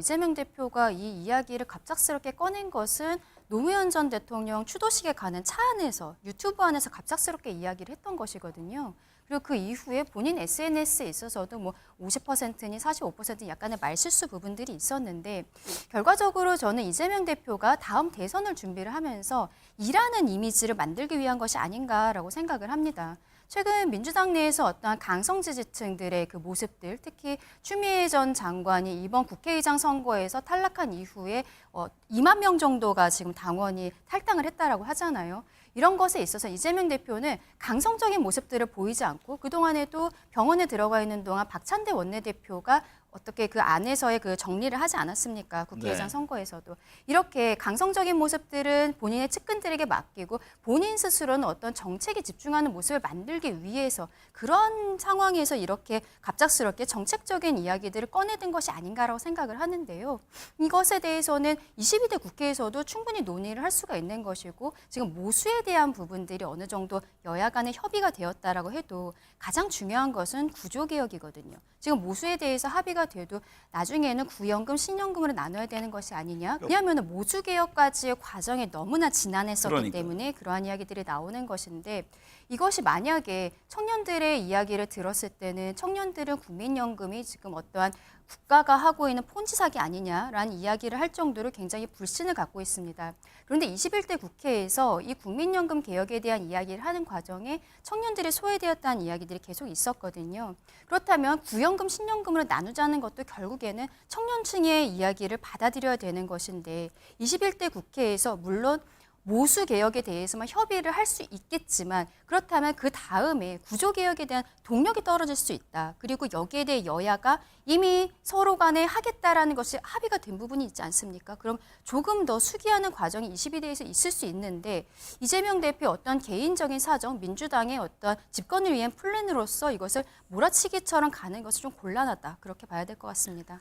이재명 대표가 이 이야기를 갑작스럽게 꺼낸 것은 노무현 전 대통령 추도식에 가는 차 안에서 유튜브 안에서 갑작스럽게 이야기를 했던 것이거든요. 그리고 그 이후에 본인 SNS에 있어서도 뭐 50%니 45%니 약간의 말실수 부분들이 있었는데 결과적으로 저는 이재명 대표가 다음 대선을 준비를 하면서 일하는 이미지를 만들기 위한 것이 아닌가라고 생각을 합니다. 최근 민주당 내에서 어떠한 강성 지지층들의 그 모습들, 특히 추미애 전 장관이 이번 국회의장 선거에서 탈락한 이후에 2만 명 정도가 지금 당원이 탈당을 했다라고 하잖아요. 이런 것에 있어서 이재명 대표는 강성적인 모습들을 보이지 않고 그동안에도 병원에 들어가 있는 동안 박찬대 원내대표가 어떻게 그 안에서의 그 정리를 하지 않았습니까? 국회의장 선거에서도. 이렇게 강성적인 모습들은 본인의 측근들에게 맡기고 본인 스스로는 어떤 정책에 집중하는 모습을 만들기 위해서 그런 상황에서 이렇게 갑작스럽게 정책적인 이야기들을 꺼내든 것이 아닌가라고 생각을 하는데요. 이것에 대해서는 22대 국회에서도 충분히 논의를 할 수가 있는 것이고 지금 모수에 대한 부분들이 어느 정도 여야 간의 협의가 되었다라고 해도 가장 중요한 것은 구조개혁이거든요. 지금 모수에 대해서 합의가 돼도 나중에는 구연금, 신연금으로 나눠야 되는 것이 아니냐. 왜냐하면 모수개혁까지의 과정이 너무나 지난했었기 때문에 그러한 이야기들이 나오는 것인데 이것이 만약에 청년들의 이야기를 들었을 때는 청년들은 국민연금이 지금 어떠한 국가가 하고 있는 폰지 사기 아니냐라는 이야기를 할 정도로 굉장히 불신을 갖고 있습니다. 그런데 21대 국회에서 이 국민연금 개혁에 대한 이야기를 하는 과정에 청년들이 소외되었다는 이야기들이 계속 있었거든요. 그렇다면 구연금, 신연금으로 나누자는 것도 결국에는 청년층의 이야기를 받아들여야 되는 것인데 21대 국회에서 물론 모수 개혁에 대해서만 협의를 할 수 있겠지만 그렇다면 그 다음에 구조 개혁에 대한 동력이 떨어질 수 있다. 그리고 여기에 대해 여야가 이미 서로 간에 하겠다라는 것이 합의가 된 부분이 있지 않습니까? 그럼 조금 더 수기하는 과정이 22대에서 있을 수 있는데 이재명 대표의 어떤 개인적인 사정, 민주당의 어떤 집권을 위한 플랜으로서 이것을 몰아치기처럼 가는 것은 좀 곤란하다. 그렇게 봐야 될 것 같습니다.